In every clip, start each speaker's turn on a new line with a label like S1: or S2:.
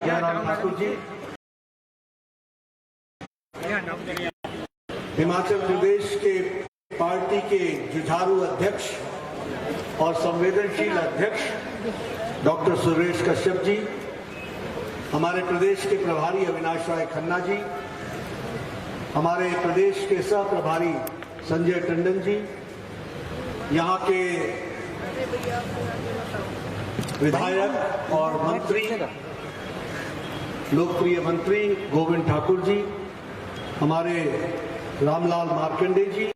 S1: जयराम ठाकुर जी, हिमाचल प्रदेश के पार्टी के जुझारू अध्यक्ष और संवेदनशील अध्यक्ष डॉक्टर सुरेश कश्यप जी, हमारे प्रदेश के प्रभारी अविनाश राय खन्ना जी, हमारे प्रदेश के सह प्रभारी संजय टंडन जी, यहाँ के विधायक और मंत्री, लोकप्रिय मंत्री गोविंद ठाकुर जी, हमारे रामलाल मार्कंडे जी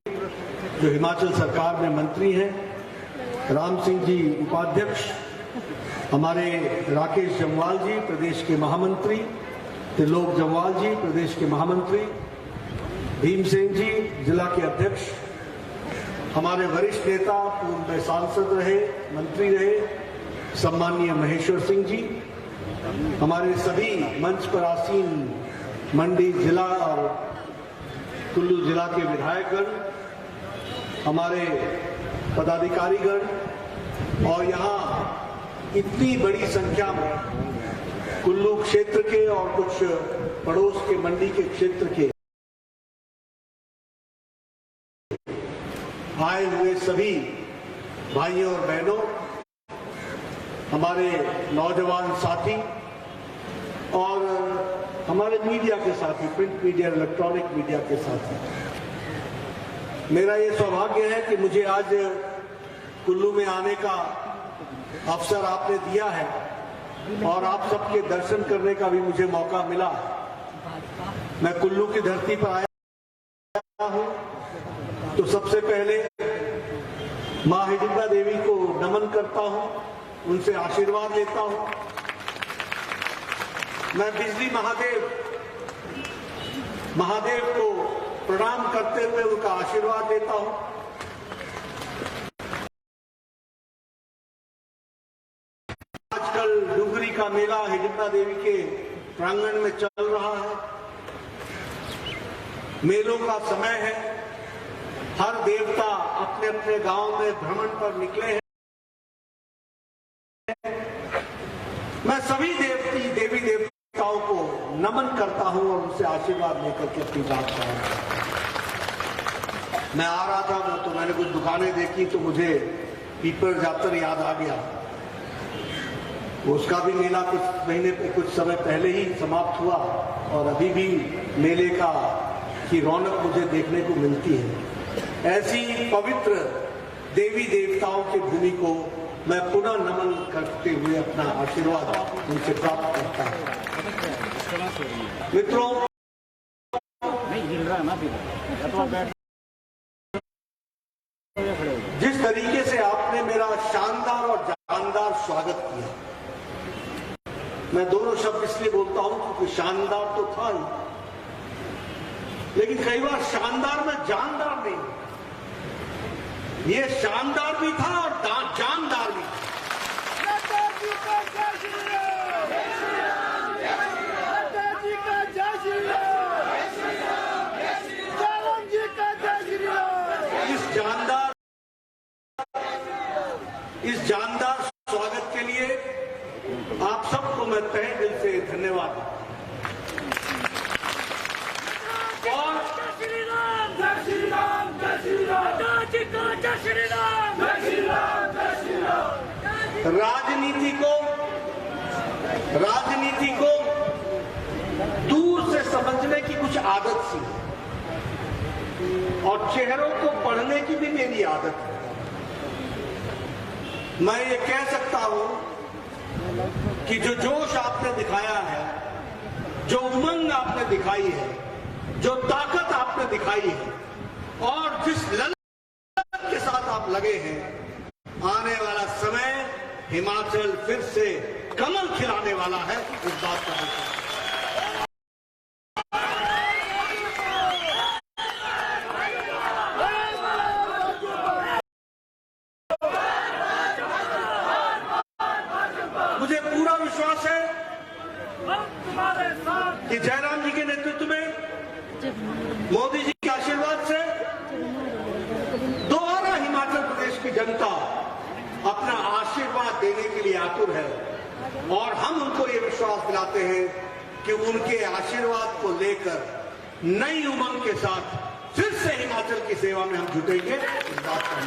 S1: जो हिमाचल सरकार में मंत्री हैं, राम सिंह जी उपाध्यक्ष, हमारे राकेश जम्वाल जी प्रदेश के महामंत्री, त्रिलोक जम्वाल जी प्रदेश के महामंत्री, भीमसेन जी जिला के अध्यक्ष, हमारे वरिष्ठ नेता पूर्व में सांसद रहे, मंत्री रहे, सम्माननीय महेश्वर सिंह जी, हमारे सभी मंच पर आसीन मंडी जिला और कुल्लू जिला के विधायकगण, हमारे पदाधिकारीगण और यहाँ इतनी बड़ी संख्या में कुल्लू क्षेत्र के और कुछ पड़ोस के मंडी के क्षेत्र के आए हुए सभी भाइयों और बहनों, हमारे नौजवान साथी और हमारे मीडिया के साथी, प्रिंट मीडिया, इलेक्ट्रॉनिक मीडिया के साथी, मेरा ये सौभाग्य है कि मुझे आज कुल्लू में आने का अवसर आपने दिया है और आप सबके दर्शन करने का भी मुझे मौका मिला। मैं कुल्लू की धरती पर आया हूं तो सबसे पहले मां हिडिंबा देवी को नमन करता हूं, उनसे आशीर्वाद लेता हूं। मैं बिजली महादेव को प्रणाम करते हुए उनका आशीर्वाद लेता हूं। आजकल डुगरी का मेला हिडिंबा देवी के प्रांगण में चल रहा है। मेलों का समय है, हर देवता अपने अपने गांव में भ्रमण पर निकले हैं। मैं सभी देवी देवताओं को नमन करता हूं और उनसे आशीर्वाद लेकर के अपनी बात करूंगा। मैं आ रहा था तो मैंने कुछ दुकानें देखी तो मुझे पीपल जातर याद आ गया। उसका भी मेला कुछ समय पहले ही समाप्त हुआ और अभी भी मेले की रौनक मुझे देखने को मिलती है। ऐसी पवित्र देवी देवताओं की भूमि को मैं पुनः नमन करते हुए अपना आशीर्वाद उनसे प्राप्त करता हूं। मित्रों, जिस तरीके से आपने मेरा शानदार और जानदार स्वागत किया, मैं दोनों शब्द इसलिए बोलता हूं क्योंकि शानदार तो था ही, लेकिन कई बार शानदार में जानदार नहीं, ये शानदार भी था और जानदार भी था। इस जानदार स्वागत के लिए आप सबको मैं तहे दिल से धन्यवाद देता हूं। राजनीति को दूर से समझने की कुछ आदत सी और चेहरों को पढ़ने की भी मेरी आदत है। मैं ये कह सकता हूं कि जो जोश आपने दिखाया है, जो उमंग आपने दिखाई है, जो ताकत आपने दिखाई है और जिस ललक के साथ आप लगे हैं, आने वाला समय हिमाचल फिर से कमल खिलाने वाला है, इस बात का मुझे पूरा विश्वास है कि जयराम जी के नेतृत्व में, मोदी जी के आशीर्वाद से दोबारा हिमाचल प्रदेश की जनता अपना आशीर्वाद देने के लिए आतुर है। और हम उनको ये विश्वास दिलाते हैं कि उनके आशीर्वाद को लेकर नई उमंग के साथ फिर से हिमाचल की सेवा में हम जुटेंगे। इस बात का हम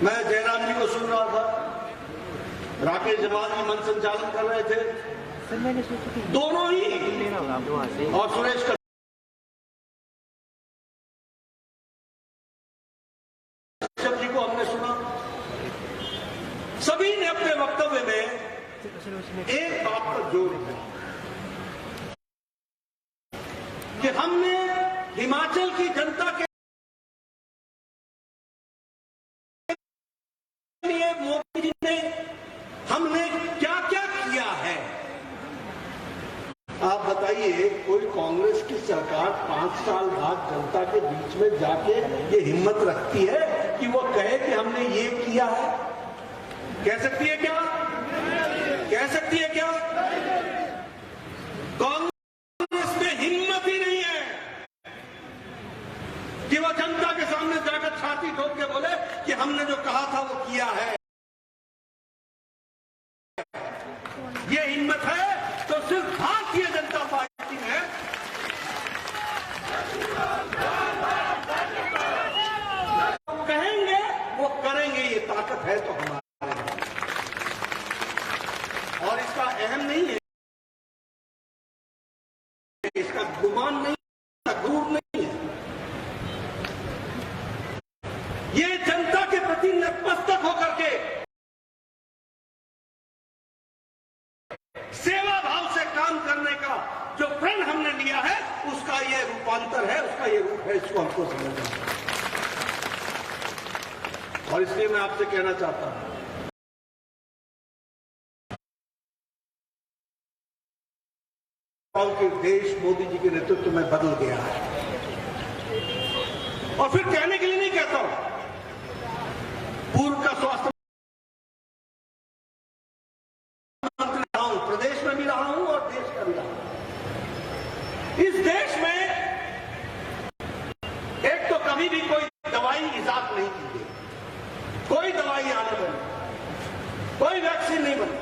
S1: मैं जयराम जी को सुन रहा था, राकेश जवान जी मन संचालन कर रहे थे, दोनों ही, और सुरेश कश्यप जी को हमने सुना। सभी ने अपने वक्तव्य में एक बात पर जोर दिया कि हमने हिमाचल की जनता के लिए मोदी जी ने हमने क्या क्या किया है। आप बताइए, कोई कांग्रेस की सरकार 5 साल बाद जनता के बीच में जाके ये हिम्मत रखती है कि वो कहे कि हमने ये किया है? कह सकती है क्या? कह सकती है क्या? कांग्रेस में हिम्मत ही नहीं है कि वो जनता के सामने जाकर छाती ठोक के बोले कि हमने जो कहा था वो किया है। ये हिम्मत है तो सिर्फ भारतीय जनता पार्टी में। कहेंगे वो करेंगे, ये ताकत है तो हमारे। और इसका अहम नहीं है, इसका गुमान नहीं, इसका गुरूर नहीं है। ये जनता के प्रति नतमस्तक होकर के सेवा भाव से काम करने का जो प्रण हमने लिया है, उसका ये रूपांतर है, उसका ये रूप है। इसको हमको समझना है। और इसलिए मैं आपसे कहना चाहता हूं कि देश मोदी जी के नेतृत्व में बदल गया है। और फिर कहने के लिए नहीं कहता हूं, पूर्व का स्वास्थ्य मंत्री रहा हूं, प्रदेश में भी रहा हूं और देश का भी रहा हूं। इस देश में एक तो कभी भी कोई दवाई इजाद नहीं की गई, कोई दवाई आने बनी, कोई वैक्सीन नहीं बनी।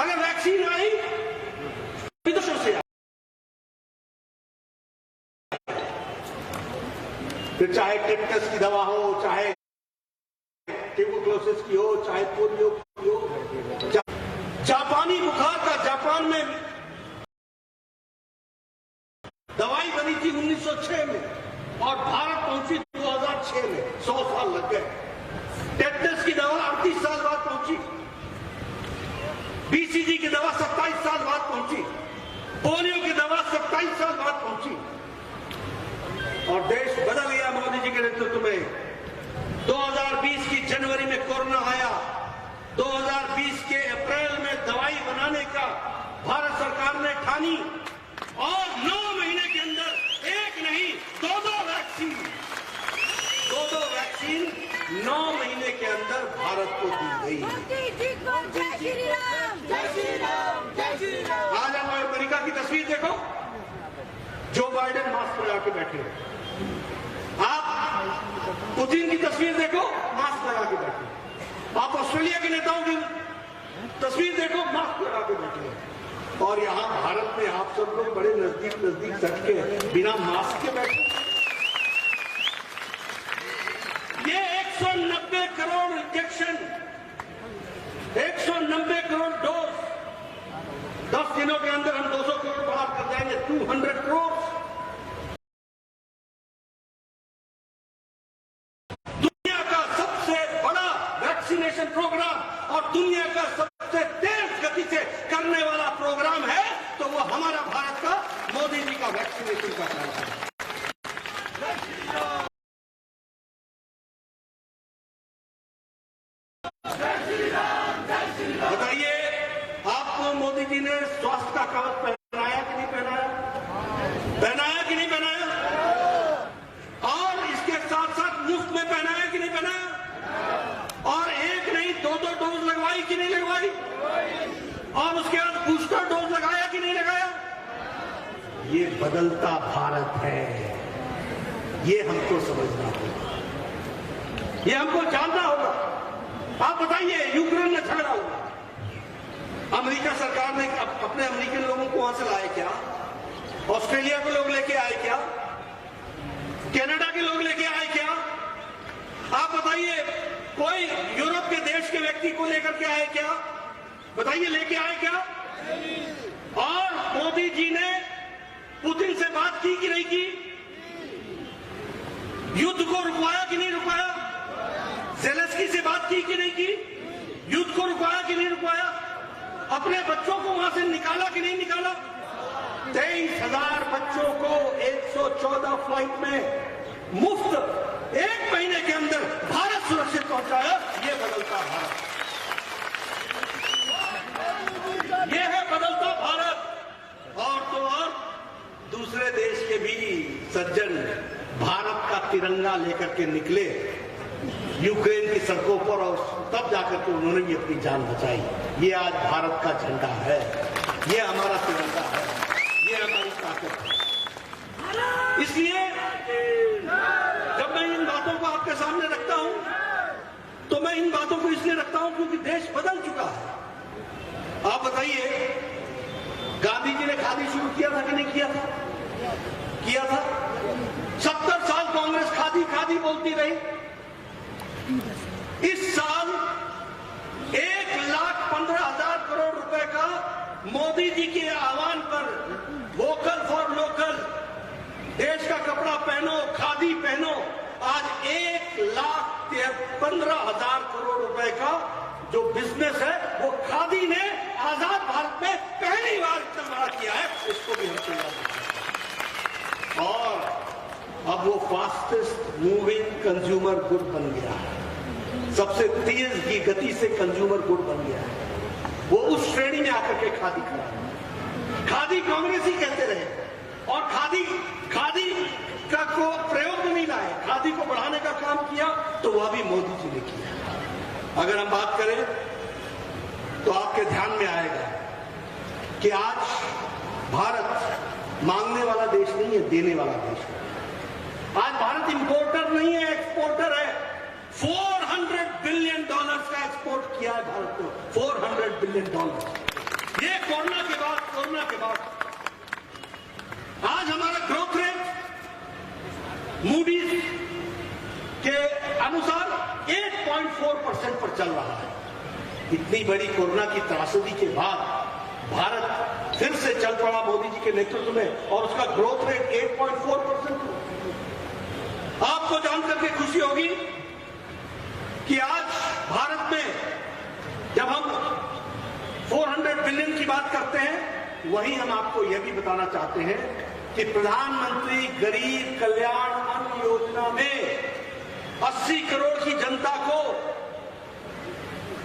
S1: अगर वैक्सीन आई विदेशों से, फिर चाहे टेटनस की दवा हो, चाहे ट्यूबरक्लोसिस की हो, चाहे पोलियो की हो, जापानी बुखार का जापान में दवाई बनी थी 1906 में और भारत पहुंची 2006 में। 100 साल लग गए। टेटनस की दवा 38 साल बाद पहुंची, बीसीजी की दवा 27 साल बाद पहुंची, पोलियो की दवा 27 साल बाद पहुंची। और देश बदल गया मोदी जी के नेतृत्व में। 2020 की जनवरी में कोरोना आया, 2020 के अप्रैल में दवाई बनाने का भारत सरकार ने ठानी और 9 महीने के अंदर एक नहीं 2-2 वैक्सीन 9 महीने के अंदर भारत को दी गई। आज आप अमेरिका की तस्वीर देखो, जो बाइडेन मास्क लगा के बैठे हैं। आप पुतिन की तस्वीर देखो, मास्क लगा के बैठे। आप ऑस्ट्रेलिया के नेताओं की तस्वीर देखो, मास्क लगा के बैठे हैं। और यहां भारत में आप सब लोग बड़े नजदीक सट के बिना मास्क के बैठे। ये 190 करोड़ इंजेक्शन, 190 करोड़ डोज, 10 दिनों के अंदर हम 200 करोड़ पार कर जाएंगे। 200 करोड़ दुनिया का सबसे बड़ा वैक्सीनेशन प्रोग्राम और दुनिया का सबसे तेज गति से करने वाला प्रोग्राम है, तो वो हमारा भारत का मोदी जी का वैक्सीनेशन का प्रोग्राम है। बताइए, आपको मोदी जी ने स्वास्थ्य का कवच पहनाया कि नहीं पहनाया? पहनाया कि नहीं पहनाया? और इसके साथ साथ मुफ्त में पहनाया कि नहीं पहनाया? और एक नहीं 2-2 डोज लगवाई कि नहीं लगवाई? और उसके बाद बूस्टर डोज लगाया कि नहीं लगाया? बदलता भारत है। ये हमको समझना होगा, ये हमको जानना होगा। आप बताइए, यूक्रेन में झगड़ा हुआ, अमेरिका सरकार ने अपने अमेरिकन लोगों को वहां से लाए क्या? ऑस्ट्रेलिया के लोग लेके आए क्या? कनाडा के लोग लेके आए क्या? आप बताइए, कोई यूरोप के देश के व्यक्ति को लेकर के आए क्या? बताइए, लेके आए क्या? और मोदी जी ने पुतिन से बात की कि नहीं की? युद्ध को रुकवाया कि नहीं रुकवाया? ज़ेलेंस्की से बात की कि नहीं की? युद्ध को रुकवाया कि नहीं रुकवाया? अपने बच्चों को वहां से निकाला कि नहीं निकाला? 23,000 बच्चों को 114 फ्लाइट में मुफ्त एक महीने के अंदर भारत सुरक्षित पहुंचाया। ये बदलता भारत, ये है बदलता भारत। और तो और दूसरे देश के भी सज्जन भारत का तिरंगा लेकर के निकले यूक्रेन की सड़कों पर, और तब जाकर के उन्होंने भी अपनी जान बचाई। ये आज भारत का झंडा है, ये हमारा तिरंगा है, ये हमारी ताकत है। इसलिए जब मैं इन बातों को आपके सामने रखता हूं, तो मैं इन बातों को इसलिए रखता हूं क्योंकि देश बदल चुका है। आप बताइए, गांधी जी ने खादी शुरू किया था कि नहीं किया था? किया था। 70 साल कांग्रेस खादी खादी बोलती रही। इस साल 1,15,000 करोड़ रुपए का मोदी जी के आह्वान पर वोकल फॉर लोकल, देश का कपड़ा पहनो, खादी पहनो, आज 1,15,000 करोड़ रुपए का जो बिजनेस है वो खादी ने आजाद भारत में पहली बार इतना बड़ा किया है। इसको भी हम चिल्ला, और अब वो फास्टेस्ट मूविंग कंज्यूमर गुड बन गया है, सबसे तेज की गति से कंज्यूमर गुड बन गया है। वो उस श्रेणी में आकर के खादी खड़ा है। खादी कांग्रेस ही कहते रहे, और खादी का को प्रयोग में नहीं लाए, खादी को बढ़ाने का काम किया तो वह भी मोदी जी ने किया। अगर हम बात करें तो आपके ध्यान में आएगा कि आज भारत मांगने वाला देश नहीं है, देने वाला देश है। आज भारत इंपोर्टर नहीं है, एक्सपोर्टर है। $400 बिलियन का एक्सपोर्ट किया है भारत को, $400 बिलियन। ये कोरोना के बाद आज हमारा ग्रोथ रेट मूडीज के अनुसार 8.4% पर चल रहा है। इतनी बड़ी कोरोना की त्रासदी के बाद भारत फिर से चल पड़ा मोदी जी के नेतृत्व में, और उसका ग्रोथ रेट 8.4%। आपको जानकर के खुशी होगी कि आज भारत में जब हम 400 बिलियन की बात करते हैं, वहीं हम आपको यह भी बताना चाहते हैं कि प्रधानमंत्री गरीब कल्याण अन्न योजना में 80 करोड़ की जनता को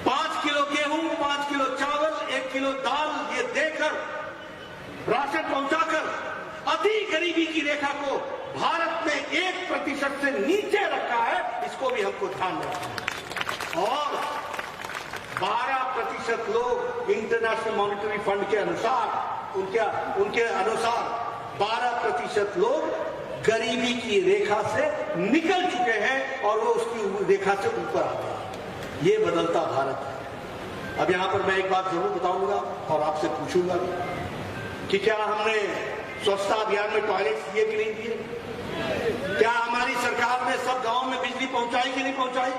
S1: 5 किलो गेहूं, 5 किलो चावल, 1 किलो दाल ये देकर, राशन पहुंचाकर अति गरीबी की रेखा को भारत ने 1% से नीचे रखा है। इसको भी हमको ध्यान रखना है। और 12% लोग इंटरनेशनल मॉनिटरी फंड के अनुसार, उनके अनुसार 12% लोग गरीबी की रेखा से निकल चुके हैं और वो उसकी रेखा से ऊपर आ गए। ये बदलता भारत है। अब यहां पर मैं एक बात जरूर बताऊंगा और आपसे पूछूंगा कि क्या हमने स्वच्छता अभियान में टॉयलेट्स दिए कि नहीं दिए? क्या हमारी सरकार ने सब गांव में बिजली पहुंचाई कि नहीं पहुंचाई?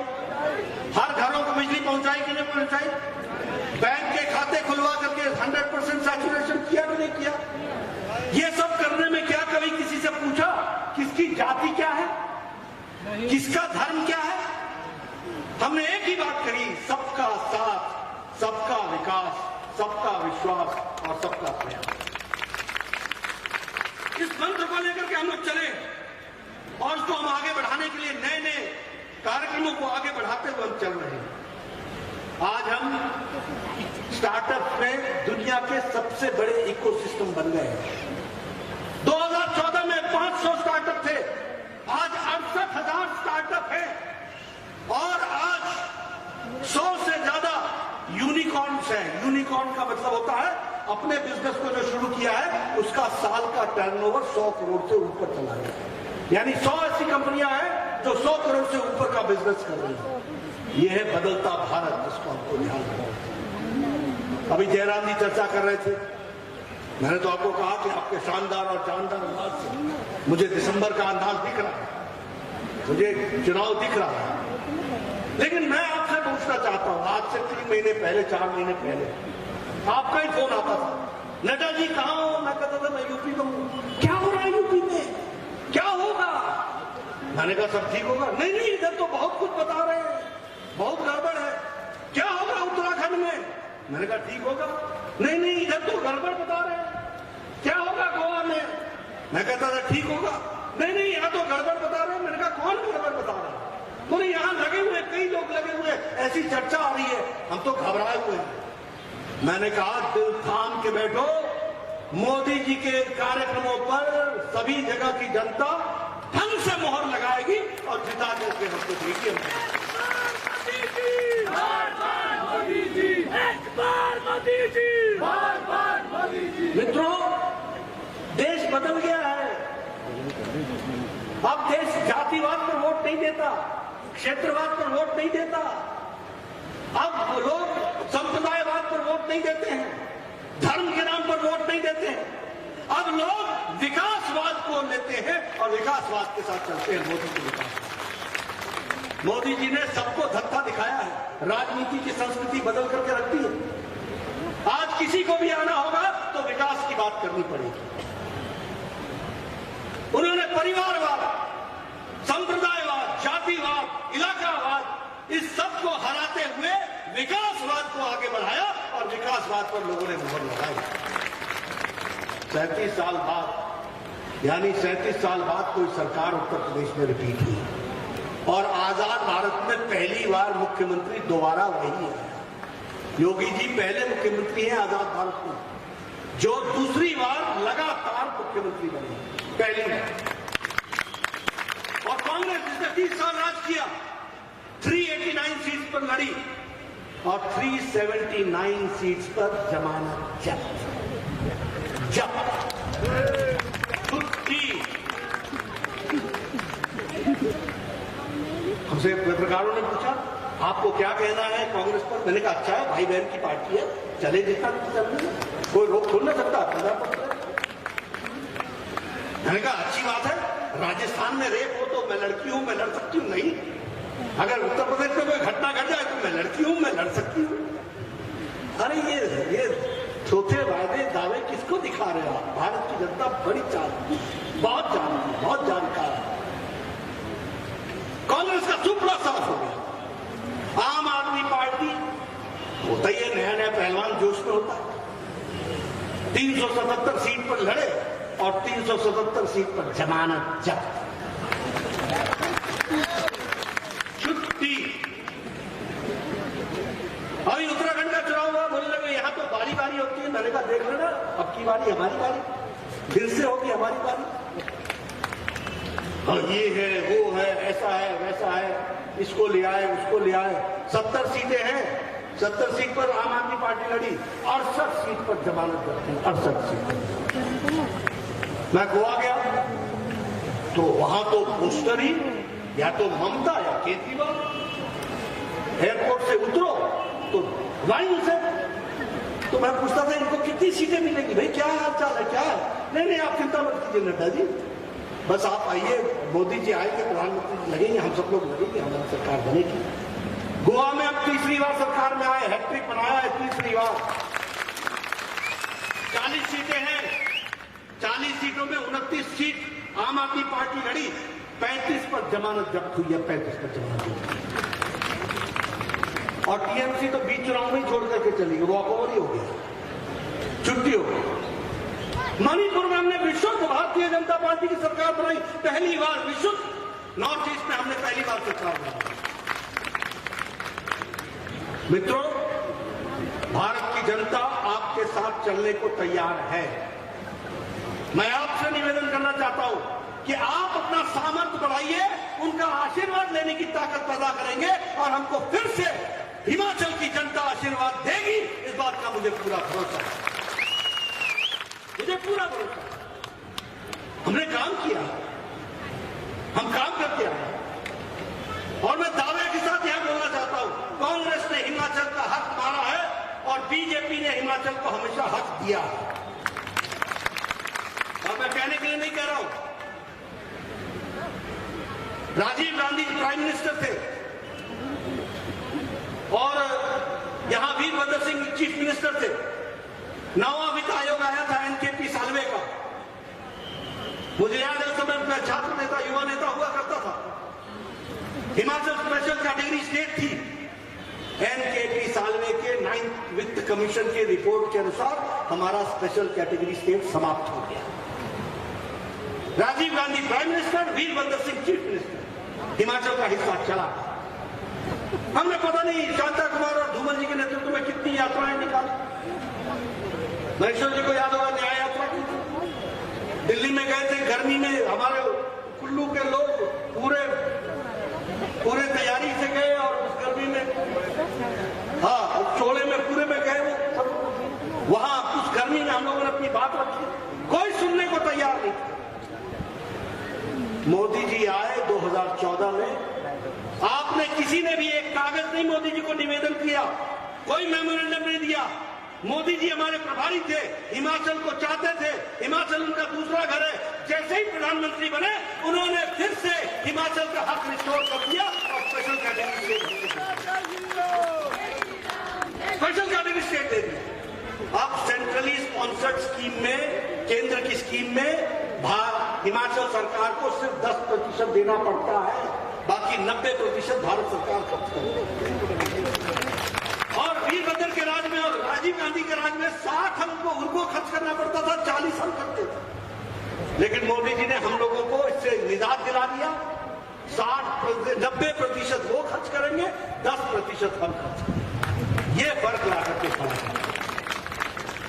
S1: हर घरों को बिजली पहुंचाई कि नहीं पहुंचाई? बैंक के खाते खुलवा करके 100% सैचुरेशन किया कि नहीं किया? ये सब करने में क्या कभी किसी से पूछा किसकी जाति क्या है, किसका धर्म क्या है? हमने एक ही बात करी, सबका साथ, सबका विकास, सबका विश्वास और सबका प्रयास। इस मंत्र को लेकर के हम लोग चले और उसको हम आगे बढ़ाने के लिए नए नए कार्यक्रमों को आगे बढ़ाते हुए हम चल रहे हैं। आज हम स्टार्टअप में दुनिया के सबसे बड़े इकोसिस्टम बन गए हैं। 2014 में 500 स्टार्टअप थे, आज 68,000 स्टार्टअप है और आज 100 से ज्यादा यूनिकॉर्न्स हैं। यूनिकॉर्न का मतलब होता है अपने बिजनेस को जो शुरू किया है उसका साल का टर्नओवर 100 करोड़ से ऊपर चला गया, यानी 100 ऐसी कंपनियां हैं जो 100 करोड़ से ऊपर का बिजनेस कर रही हैं। यह है बदलता भारत, जिसको हमको ध्यान रखना है। अभी जयराम जी चर्चा कर रहे थे, मैंने तो आपको कहा कि आपके शानदार और जानदार अंदाज से मुझे दिसंबर का अंदाज दिख रहा है, मुझे चुनाव दिख रहा है। लेकिन मैं आपसे पूछना चाहता हूं, आज से 3 महीने पहले, 4 महीने पहले आपका ही फोन आता था, नड्डा जी कहां हो? मैं कहता था मैं यूपी में हूं। क्या हो रहा है यूपी में, क्या होगा? मैंने कहा सब ठीक होगा। नहीं नहीं, इधर तो बहुत कुछ बता रहे हैं, बहुत गड़बड़ है। क्या होगा उत्तराखंड में? मैंने कहा ठीक होगा। नहीं नहीं, इधर तो गड़बड़ बता रहे हैं। क्या होगा गोवा में? मैं कहता था ठीक होगा। नहीं नहीं, यहाँ तो गड़बड़ बता रहे हैं। मैंने कहा कौन गड़बड़ बता रहा है? बोले यहाँ लगे हुए, कई लोग लगे हुए, ऐसी चर्चा आ रही है, हम तो घबराए हुए हैं। मैंने कहा दिल थाम के बैठो, मोदी जी के कार्यक्रमों पर सभी जगह की जनता ढंग से मोहर लगाएगी और जिता करके हमको देखिए। मित्रों, देश बदल गया है। अब देश जातिवाद पर वोट नहीं देता, क्षेत्रवाद पर वोट नहीं देता, अब लोग संप्रदायवाद पर वोट नहीं देते हैं, धर्म के नाम पर वोट नहीं देते हैं। अब लोग विकासवाद को लेते हैं और विकासवाद के साथ चलते हैं। मोदी के विकास, मोदी जी ने सबको धक्का दिखाया है, राजनीति की संस्कृति बदल करके रख दी है। आज किसी को भी आना होगा तो विकास की बात करनी पड़ेगी। उन्होंने परिवारवाद, संप्रदायवाद, जातिवाद, इलाकावाद, इस सब को हराते हुए विकासवाद को आगे बढ़ाया और विकासवाद पर लोगों ने मोहर लगाई। 37 साल बाद, यानी 37 साल बाद कोई सरकार उत्तर प्रदेश में रिपीट हुई और आजाद भारत में पहली बार मुख्यमंत्री दोबारा वही है। योगी जी पहले मुख्यमंत्री हैं आजाद भारत में, जो दूसरी बार लगातार मुख्यमंत्री बने, पहली बार। और कांग्रेस जिसने 30 साल राज किया, 389 सीट पर लड़ी और 379 सीट्स पर जमानत जब्त। हमसे पत्रकारों ने पूछा आपको क्या कहना है कांग्रेस पर? मैंने कहा अच्छा है, भाई बहन की पार्टी है, चले जितना चलने, कोई रोक थोड़ ना सकता। मैंने कहा अच्छी बात है, राजस्थान में रेप हो तो मैं लड़की हूं, मैं लड़ सकती हूं। नहीं, अगर उत्तर प्रदेश में कोई घटना घट जाए तो मैं लड़की हूं, मैं लड़ सकती हूं। अरे ये चौथे वायदे दावे किसको दिखा रहे हो आप? भारत की जनता बड़ी बहुत जानकार है। कांग्रेस का सुपड़ा साफ हो गया। आम आदमी पार्टी होता ही है, नया नया पहलवान जोश में होता है। 377 सीट पर लड़े और 377 सीट पर जमानत जब्त। छुट्टी। अभी उत्तराखंड का चुनाव हुआ, बोलने लगे यहां तो बारी बारी होती है। मैंने कहा देख लेना, अब की बारी हमारी बारी, फिर से होगी हमारी बारी। और ये है, वो है, ऐसा है, वैसा है, इसको ले आए, उसको ले आए। 70 सीटें हैं, 70 सीट पर आम आदमी पार्टी लड़ी, 68 सीट पर जमानत जब्त। 68 सीट। मैं गोवा गया तो वहां तो पोस्टर ही, या तो ममता या केजरीवाल। एयरपोर्ट से उतरो तो लाइन से, तो मैं पूछता था इनको कितनी सीटें मिलेंगी? भाई क्या हाल चाल है, क्या है? नहीं आप चिंता मत कीजिए नड्डा जी, बस आप आइए, मोदी जी आएंगे, प्रधानमंत्री लगेंगे, हम सब लोग लगेंगे, हमारी सरकार बनेगी। गोवा में अब तीसरी बार सरकार में आए, हैट्रिक बनाया है तीसरी बार। 40 सीटें हैं, 40 सीटों में 29 सीट आम आदमी पार्टी लड़ी, 35 पर जमानत जब्त हुई है, 35 पर जमानत जब्त। और टीएमसी तो बीच चुनाव में छोड़ करके चली गई, वॉकओवर ही हो गया, छुट्टी हो गई। मणिपुर में हमने विशुद्ध भारतीय जनता पार्टी की सरकार बनाई, पहली बार विशुद्ध नॉर्थ ईस्ट में हमने पहली बार सरकार बनाई। मित्रों, भारत की जनता आपके साथ चलने को तैयार है। मैं आपसे निवेदन करना चाहता हूं कि आप अपना सामर्थ्य बढ़ाइए, उनका आशीर्वाद लेने की ताकत पैदा करेंगे और हमको फिर से हिमाचल की जनता आशीर्वाद देगी, इस बात का मुझे पूरा भरोसा है। मुझे पूरा भरोसा, हमने काम किया, हम काम करते आए और मैं दावे के साथ यह बोलना चाहता हूं, कांग्रेस ने हिमाचल का हक मारा है और बीजेपी ने हिमाचल को हमेशा हक दिया। और मैं कहने के लिए नहीं कह रहा हूं, राजीव गांधी प्राइम मिनिस्टर थे और यहां वीरभद्र सिंह चीफ मिनिस्टर थे। 9वां वित्त आयोग आया था एनकेपी सालवे का, मुझे याद है उस समय मैं छात्र नेता युवा नेता हुआ करता था। हिमाचल स्पेशल कैटेगरी स्टेट थी। एनकेपी सालवे के 9th वित्त कमीशन के रिपोर्ट के अनुसार हमारा स्पेशल कैटेगरी स्टेट समाप्त हो गया। Rajiv Gandhi prime minister, Virbhadra Singh chief minister, Himachal का हिस्सा चला। हमने पता नहीं शांता कुमार और धूमल जी के नेतृत्व में कितनी यात्राएं निकाली। महेश्वर जी को याद होगा न्याय यात्रा की, दिल्ली में गए थे गर्मी में, हमारे कुल्लू के लोग पूरे तैयारी से गए और उस गर्मी में, हाँ उस चोले में पूरे में गए वो सब, वहां उस गर्मी में हम लोगों ने अपनी बात रखी, कोई सुनने को तैयार नहीं। मोदी जी आए 2014 में, आपने किसी ने भी एक कागज नहीं मोदी जी को निवेदन किया, कोई मेमोरेंडम नहीं दिया। मोदी जी हमारे प्रभारी थे, हिमाचल को चाहते थे, हिमाचल उनका दूसरा घर है। जैसे ही प्रधानमंत्री बने उन्होंने फिर से हिमाचल का हक रिस्टोर कर दिया और स्पेशल कैटेगरी स्टेट दे दिया। अब सेंट्रली स्पॉन्सर्ड स्कीम में, केंद्र की स्कीम में हिमाचल सरकार को सिर्फ 10% देना पड़ता है, बाकी 90% भारत सरकार खर्च करती है। और वीरभद्र के राज में और राजीव गांधी के राज में 60 उनको खर्च करना पड़ता था, 40 हम करते थे। लेकिन मोदी जी ने हम लोगों को इससे निजात दिला दिया। 90% वो खर्च करेंगे, 10% हम खर्च करेंगे। ये फर्क ला करके खड़ा है।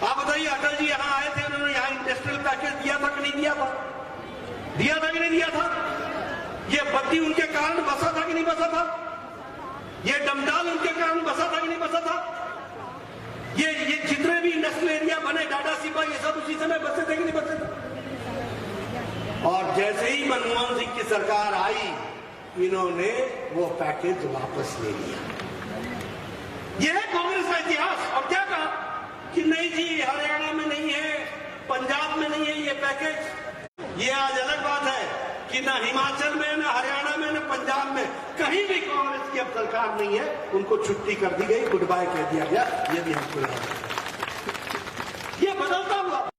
S1: आप बताइए, अटल जी यहां आए थे, उन्होंने यहां इंडस्ट्रियल पैकेज दिया था कि नहीं दिया था? दिया था कि नहीं दिया था? ये बत्ती उनके कारण बसा था कि नहीं बसा था? ये डमडाल उनके कारण बसा था कि नहीं बसा था? ये जितने भी इंडस्ट्रियल एरिया बने, डाटा सिपा, ये सब उसी समय बसे थे कि नहीं बसे थे? और जैसे ही मनमोहन सिंह की सरकार आई, इन्होंने वो पैकेज वापस ले लिया। यह है कांग्रेस का इतिहास। और क्या कहा कि नहीं जी, हरियाणा में नहीं है, पंजाब में नहीं है ये पैकेज। ये आज अलग बात है कि ना हिमाचल में, ना हरियाणा में, ना पंजाब में, कहीं भी कांग्रेस की अब सरकार नहीं है। उनको छुट्टी कर दी गई, गुड बाय कह दिया गया। ये भी हमको याद है। ये बदलता हुआ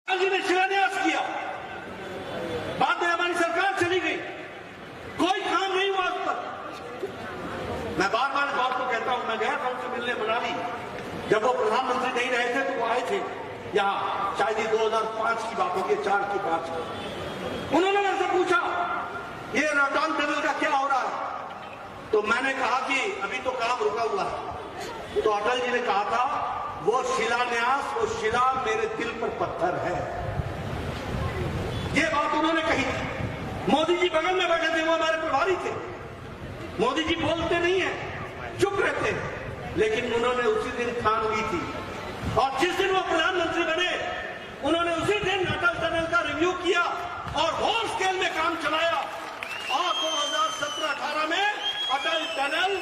S1: जी ने शिलान्यास किया, बाद में हमारी सरकार चली गई, कोई काम नहीं हुआ आज तक। मैं बार बार इस बात को कहता हूं, मैं गया था उनसे मिलने मनाली, जब वो प्रधानमंत्री नहीं रहे थे तो वो आए थे यहाँ, शायद 2005 की बात होगी, 4 की बात। उन्होंने मुझसे पूछा ये रोहतांग टनल का क्या हो रहा है, तो मैंने कहा कि अभी तो काम रुका हुआ है। तो अटल जी ने कहा था, वो शिलान्यास, वो शिला मेरे दिल पर पत्थर है। ये बात उन्होंने कही थी। मोदी जी बगल में बैठे थे, वो हमारे प्रभारी थे। मोदी जी बोलते नहीं है, चुप रहते हैं, लेकिन उन्होंने उसी दिन ठान ली थी। और जिस दिन वो प्रधानमंत्री बने, उन्होंने उसी दिन अटल टनल का रिव्यू किया और होल स्केल में काम चलाया। और 2017-18 में अटल टनल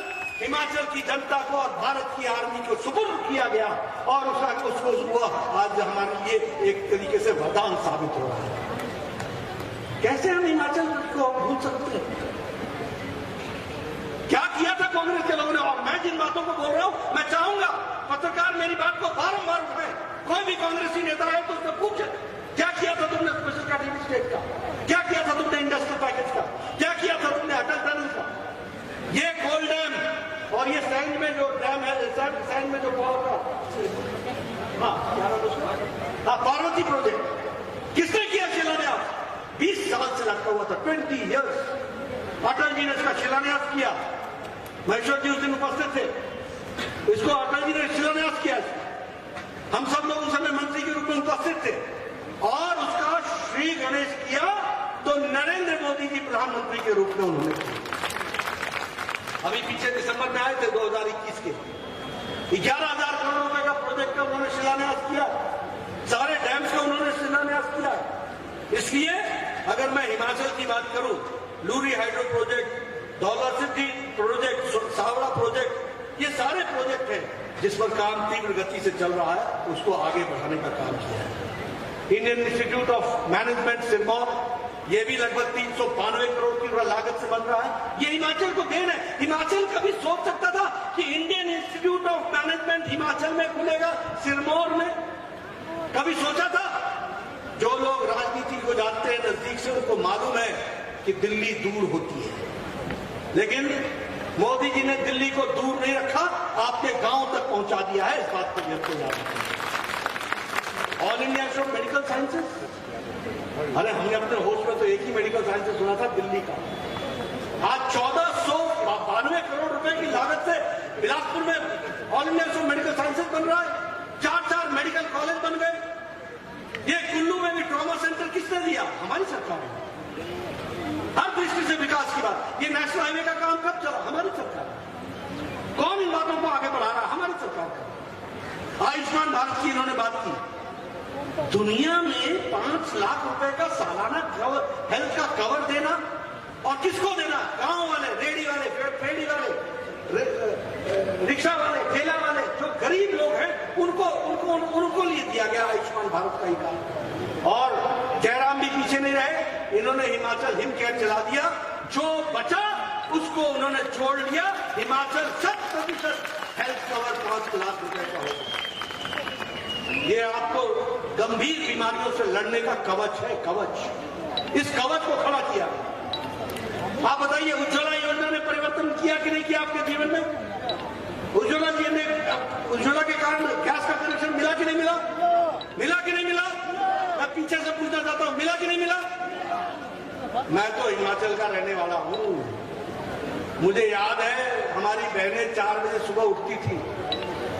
S1: हिमाचल की जनता को और भारत की आर्मी को सुपुर्द किया गया और उसको आज हमारे लिए एक तरीके से वरदान साबित हो रहा है। कैसे हम हिमाचल को भूल सकते हैं? क्या किया था कांग्रेस के लोगों ने? और मैं जिन बातों को बोल रहा हूं, मैं चाहूंगा पत्रकार मेरी बात को बारंबार उठाए। कोई भी कांग्रेसी नेता है तो उससे पूछे, क्या किया था तुमने स्पेशल कैटेगरी स्टेट का? क्या किया था तुमने इंडस्ट्रियल पैकेज का? क्या किया था तुमने अटल टनल का? ये कोल डैम और ये सैंड में जो डैम है, सैंड में जो पावर का, पार्वती प्रोजेक्ट, किसने किया शिलान्यास? 20 साल से लगता हुआ था, 20 ईयर्स। अटल जी ने इसका शिलान्यास किया। महेश्वर जी उस दिन उपस्थित थे, इसको अटल जी ने शिलान्यास किया। हम सब लोग उस समय मंत्री के रूप में उपस्थित थे और उसका श्री गणेश किया तो नरेंद्र मोदी जी प्रधानमंत्री के रूप में उन्होंने किया। अभी पीछे दिसंबर में आए थे 2021 के, 11,000 करोड़ रुपए का का उन्होंने शिलान्यास किया, सारे डैम्स का उन्होंने शिलान्यास किया। इसलिए अगर मैं हिमाचल की बात करूं, लूरी हाइड्रो प्रोजेक्ट, दौलत सिद्धि प्रोजेक्ट, सावड़ा प्रोजेक्ट, ये सारे प्रोजेक्ट हैं जिस पर काम तीव्र गति से चल रहा है, उसको आगे बढ़ाने का काम किया है। Indian institute of management Sirmaur, ये भी लगभग 392 करोड़ की लागत से बन रहा है। ये हिमाचल को देन है। हिमाचल कभी सोच सकता था कि Indian institute of management Himachal में खुलेगा, सिरमौर में? कभी सोचा था? जो लोग राजनीति को जानते हैं नजदीक से, उनको मालूम है कि दिल्ली दूर होती है, लेकिन मोदी जी ने दिल्ली को दूर नहीं रखा, आपके गांव तक पहुंचा दिया है। इस बात को बिल्कुल याद रखिए। All India institute of medical sciences, अरे हमने अपने होश में तो एक ही मेडिकल साइंसेज सुना था, दिल्ली का। आज 1492 करोड़ रुपए की लागत से बिलासपुर में all India institute of medical sciences बन रहा है। 4 मेडिकल कॉलेज बन गए। ये कुल्लू में भी ट्रॉमा सेंटर किसने दिया? हमारी सरकार ने। हर दृष्टि से विकास की बात। ये नेशनल हाईवे का काम कब चला? हमारी सरकार। कौन इन बातों को आगे बढ़ा रहा? हमारी सरकार। आयुष्मान भारत की इन्होंने बात की। दुनिया में 5 लाख रुपए का सालाना हेल्थ का कवर देना, और किसको देना? गांव वाले, रेडी वाले, फेड़ी वाले, रिक्शा वाले, ठेला वाले, जो गरीब लोग हैं, उनको लिए दिया गया आयुष्मान भारत का ही काम। और जयराम भी पीछे नहीं रहे, इन्होंने हिमाचल हिम केयर चला दिया। जो बचा उसको उन्होंने छोड़ लिया। हिमाचल 100% हेल्थ कवर 5 लाख रुपए का होगा। ये आपको गंभीर बीमारियों से लड़ने का कवच है, कवच। इस कवच को खड़ा किया। आप बताइए, उज्ज्वला योजना ने परिवर्तन किया कि नहीं किया आपके जीवन में? उज्ज्वला के कारण गैस का कनेक्शन मिला कि नहीं मिला? मिला कि नहीं मिला? मैं पीछे से पूछना चाहता हूं, मिला कि नहीं मिला? मैं तो हिमाचल का रहने वाला हूं। मुझे याद है, हमारी बहनें 4 बजे सुबह उठती थी।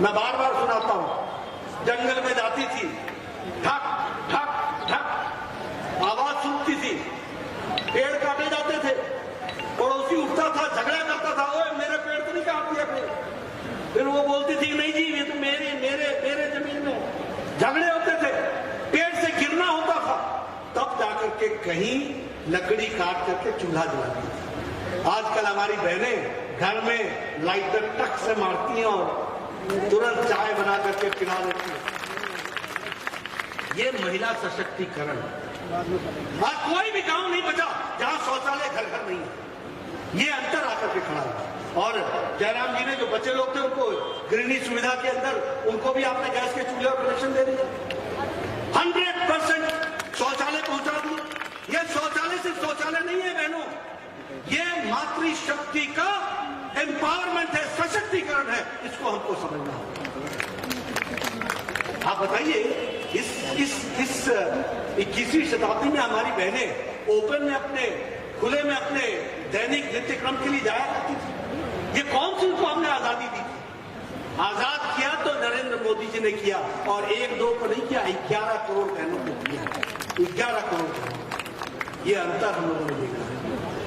S1: मैं बार बार सुनाता हूं, जंगल में जाती थी, ठक ठक ठक आवाज सुनती थी, पेड़ काटे जाते थे, पड़ोसी उठता था, झगड़ा करता था, ओए मेरे पेड़ तो नहीं काट दिया कोई। फिर वो बोलती थी, नहीं जी ये तो मेरे मेरे मेरे जमीन में। झगड़े होते थे, पेड़ से गिरना होता था, तब जाकर के कहीं लकड़ी काट करके चूल्हा जलाती थी। आजकल हमारी बहनें घर में लाइटर टक से मारती हैं और तुरंत चाय बना करके पिला देती है। ये महिला सशक्तिकरण। आज कोई भी गांव नहीं बचा जहां शौचालय घर घर नहीं है। ये अंतर आकर के खड़ा है। और जयराम जी ने जो बच्चे लोग थे उनको गृहिणी सुविधा के अंदर उनको भी आपने गैस के चूल्हे और कनेक्शन दे दिया। 100% शौचालय पहुंचा दिया। ये शौचालय सिर्फ शौचालय नहीं है बहनों, ये मातृशक्ति का एम्पावरमेंट है, सशक्तिकरण है। इसको हमको समझना होगा। आप बताइए, इस 21वीं शताब्दी में हमारी बहनें ओपन में अपने खुले में अपने दैनिक नित्य क्रम के लिए जाया करती थी। ये कौन सी उनको हमने आजादी दी थी? आजाद किया तो नरेंद्र मोदी जी ने किया, और 1-2 को नहीं किया, 11 करोड़ बहनों को किया। 11 करोड़। ये अंतर हम लोगों ने देखा है।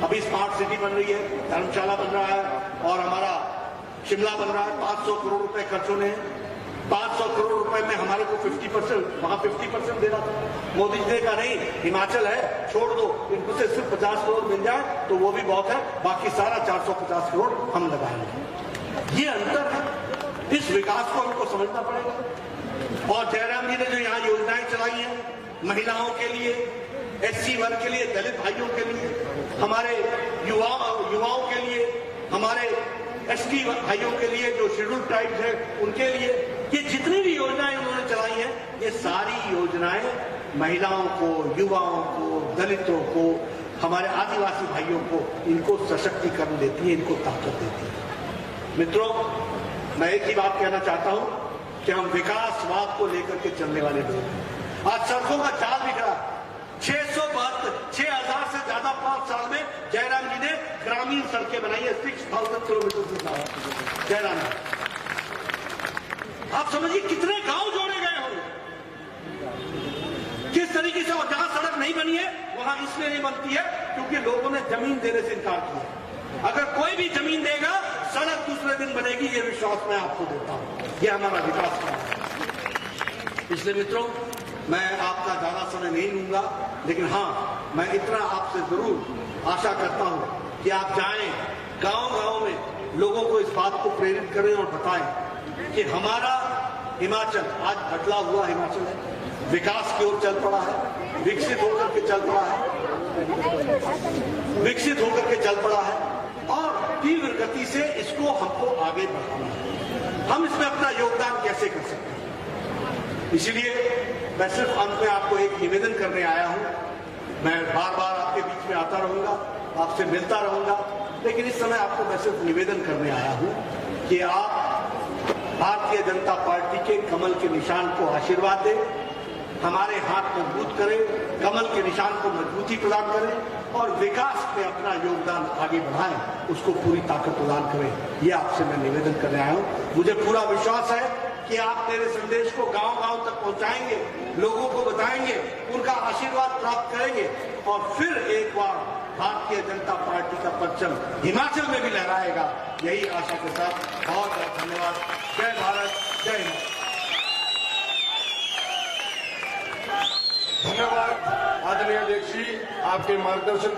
S1: अभी स्मार्ट सिटी बन रही है, धर्मशाला बन रहा है, और हमारा शिमला बन रहा है। 500 करोड़ रुपए खर्च होने हैं। 500 करोड़ रुपए में हमारे को 50%, वहां 50% देना था। मोदी जी ने कहा नहीं, हिमाचल है, छोड़ दो, इनको से सिर्फ 50 करोड़ मिल जाए तो वो भी बहुत है, बाकी सारा 450 करोड़ हम लगाएंगे। ये अंतर है। इस विकास को हमको समझना पड़ेगा। और जयराम जी ने जो यहाँ योजनाएं चलाई हैं महिलाओं के लिए, SC वर्ग के लिए, दलित भाइयों के लिए, हमारे युवाओं के लिए, हमारे ST भाइयों के लिए, जो शेड्यूल ट्राइब्स है उनके लिए, ये जितनी भी योजनाएं उन्होंने चलाई हैं, ये सारी योजनाएं महिलाओं को, युवाओं को, दलितों को, हमारे आदिवासी भाइयों को, इनको सशक्तिकरण देती है, इनको ताकत देती है। मित्रों, मैं एक ही बात कहना चाहता हूं कि हम विकासवाद को लेकर के चलने वाले लोग हैं। आज सड़कों का जाल दिख रहा है। 6,000 से ज्यादा 5 साल में जयराम जी ने ग्रामीण सड़कें बनाई है। 6,000 किलोमीटर से ज्यादा जयराम जी। आप समझिए कितने गांव जोड़े गए होंगे, किस तरीके से। और जहां सड़क नहीं बनी है वहां इसलिए नहीं बनती है क्योंकि लोगों ने जमीन देने से इनकार किया। अगर कोई भी जमीन देगा, सड़क दूसरे दिन बनेगी, ये विश्वास मैं आपको देता हूं। ये हमारा विकास का है। इसलिए मित्रों, मैं आपका ज्यादा समय नहीं लूंगा, लेकिन हाँ, मैं इतना आपसे जरूर आशा करता हूं कि आप जाएं गांव-गांव में, लोगों को इस बात को प्रेरित करें और बताएं कि हमारा हिमाचल आज बदला हुआ हिमाचल है, विकास की ओर चल पड़ा है, विकसित होकर के चल पड़ा है, विकसित होकर के चल पड़ा है और तीव्र गति से इसको हमको आगे बढ़ाना है। हम इसमें अपना योगदान कैसे कर सकते हैं? इसलिए मैं सिर्फ अंत में आपको एक निवेदन करने आया हूं। मैं बार बार आपके बीच में आता रहूंगा, आपसे मिलता रहूंगा, लेकिन इस समय आपको मैं सिर्फ निवेदन करने आया हूं कि आप भारतीय जनता पार्टी के कमल के निशान को आशीर्वाद दें, हमारे हाथ मजबूत करें, कमल के निशान को मजबूती प्रदान करें और विकास में अपना योगदान आगे बढ़ाएं, उसको पूरी ताकत प्रदान करें। ये आपसे मैं निवेदन करने आया हूं। मुझे पूरा विश्वास है कि आप मेरे संदेश को गांव-गांव तक पहुंचाएंगे, लोगों को बताएंगे, उनका आशीर्वाद प्राप्त करेंगे और फिर एक बार भारतीय जनता पार्टी का परचम हिमाचल में भी लहराएगा। यही आशा के साथ बहुत बहुत धन्यवाद। जय भारत, जय हिंद।
S2: धन्यवाद आदरणीय अध्यक्ष जी, आपके मार्गदर्शन